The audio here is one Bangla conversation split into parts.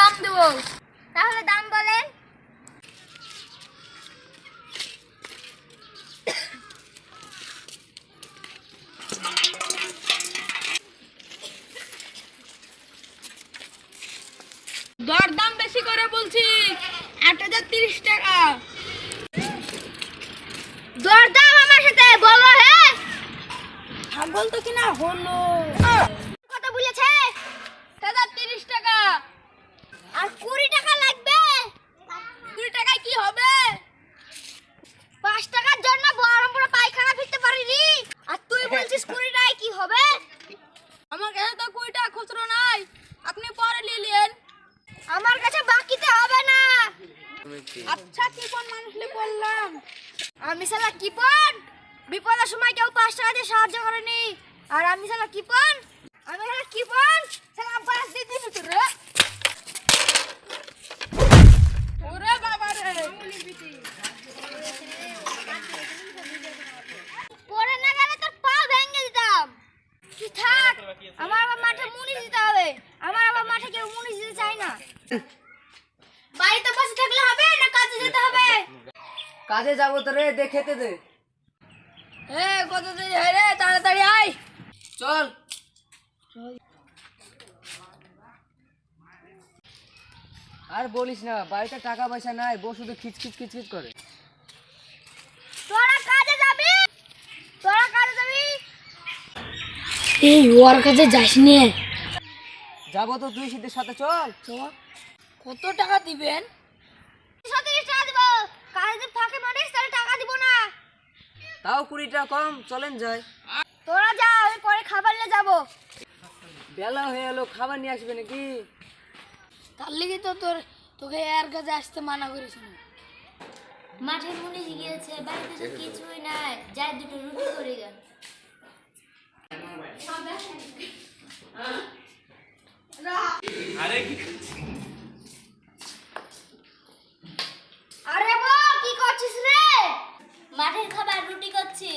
কম দেবো। তাহলে দাম বলেন। দরদাম বেশি করে বলছি, 8,030 টাকা। দরদাম আমার সাথে বলো। হ্যাঁ, ছাগল তো কিনা হলো। কত বলেছে? 8,030 টাকা। আর 20 টাকা লাগবে। 2 টাকায় কি হবে? 5 টাকার জন্য বহরমপুরে পায়খানা ফিরতে পারিনি, আর তুই বলছিস 20 টাকায় কি হবে? আমার কাছে তো 20 টাকা খুচরো নাই, আপনি পরে নিলেন। আমার কাছে বাকিতে হবে না। আচ্ছা, কি কোন মানুষলে বললাম। আমি শালা কিপন, বিপদের সময় কেউ 5 টাকা দিয়ে সাহায্য করেনি। আর আমি শালা কিপন, আমি শালা কিপন, শালা 5 দিয়ে দিবি তো রে। ওরে বাবা রে, পরে না গেলে তোর পা ভেঙে দিতাম। তুই থাক, আমার আবার মাঠে মুনিশ দিতে হবে। আমার আবার মাঠে কেউ মুনিশ দিতে চায় না। বাড়িতে বসে থাকলে হবে না কাজে যেতে হবে? কাজে যাবো তো রে, দে খেতে দে। কত দেরি হয় রে, তাড়াতাড়ি আয়। চল। আর বলিস না, বাড়িতে টাকা পয়সা নাই, বউ শুধু খিচখিচ খিচখিচ করে। তোরা কাজে যাবি? তোরা কাজে যাবি? এই ওর কাছে যাস নে। যাবো তো, তুই শীতের সাথে চল। কত টাকা দিবেন? 30 টাকা দিব। কাজে যদি ফাঁকে মারিস তাহলে টাকা দিব না। তাও 20 টাকা কম, চলেন যাই। তোরা যা, আমি পরে খাবার নিয়ে যাবো। বেলা হয়ে এলো, খাবার নিয়ে আসবে নাকি? তার লিগে তো তোকে এর কাছে আসতে মানা করেছি না। মাঠে মুনিশ গিয়েছে, বাড়িতে তো কিছুই নাই, যাই দুটো রুটি করে গেল। আরে বউ, কি করছিস রে? মাঠের খাবার রুটি করছি।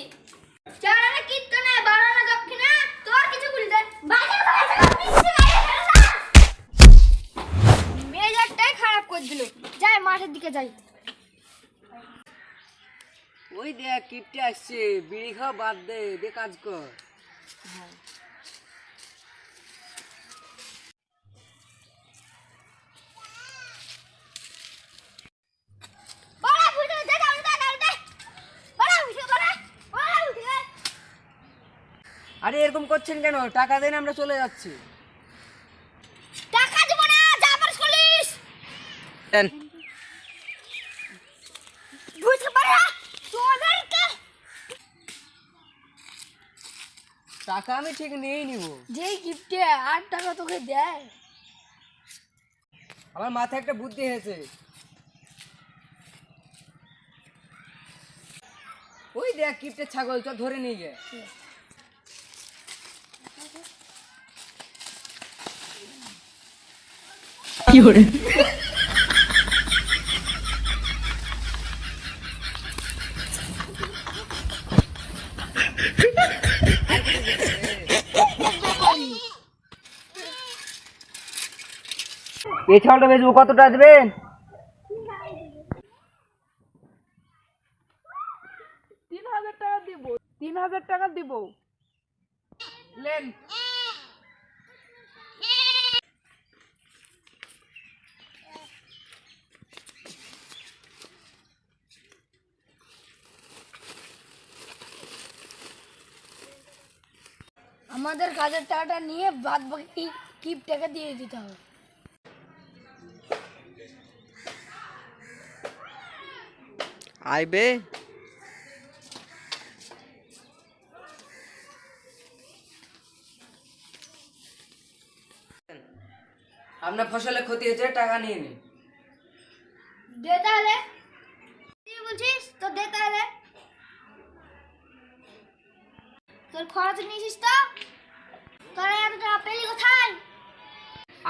চারানা কিত্তো না, বাড়ানো দক্ষিণা, তোর কিছু বলি দে। বাইরে বাইরে পিছে বাইরে ফেলে না। মেজাজটাই খারাপ করে দিল। যাই মাঠের দিকে যাই। ওই দেখ কিপটে আসছে, বিড়ি খাওয়া বাদ দে, দে কাজ কর। বড়া ফুটে দে দাও দে দাও দে। বড়া ফুটে বড়া ফুটে। আরে এরকম করছেন কেন? টাকা দেন, আমরা চলে যাচ্ছি। টাকা দিব না, যা পারিস করিস। দেন। বুঝতে পারা তোদেরকে। টাকা আমি ঠিক নিয়েই নিব। যেই গিফটে 8 টাকা তোকে দেয়। আমার মাথায় একটা বুদ্ধি হয়েছে। ওই দেখ কিপটে ছাগল, চল ধরে নিয়ে গে। কি করে? এই ছাগলটা বেচবো, কতটা দেবেন? 3,000 টাকা দিব। 3,000 টাকা দিব। লেন। আমাদের কাজের টাকাটা নিয়ে বাদ বাকি কিপ টাকা দিয়ে দিতে হবে। আইবে। আপনার ফসলের ক্ষতি হয়েছে, টাকা নিয়ে নিন। দে তাহলে। তুই বলছিস তো দে তাহলে। তোর খরচ নিয়েছিস তো? তোরা এত টাকা পেলি কোথায়?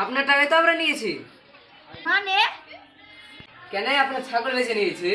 আপনার টাকাই তো আমরা নিয়েছি। মানে কেন? আপনার ছাগল বেঁচে নিয়েছি।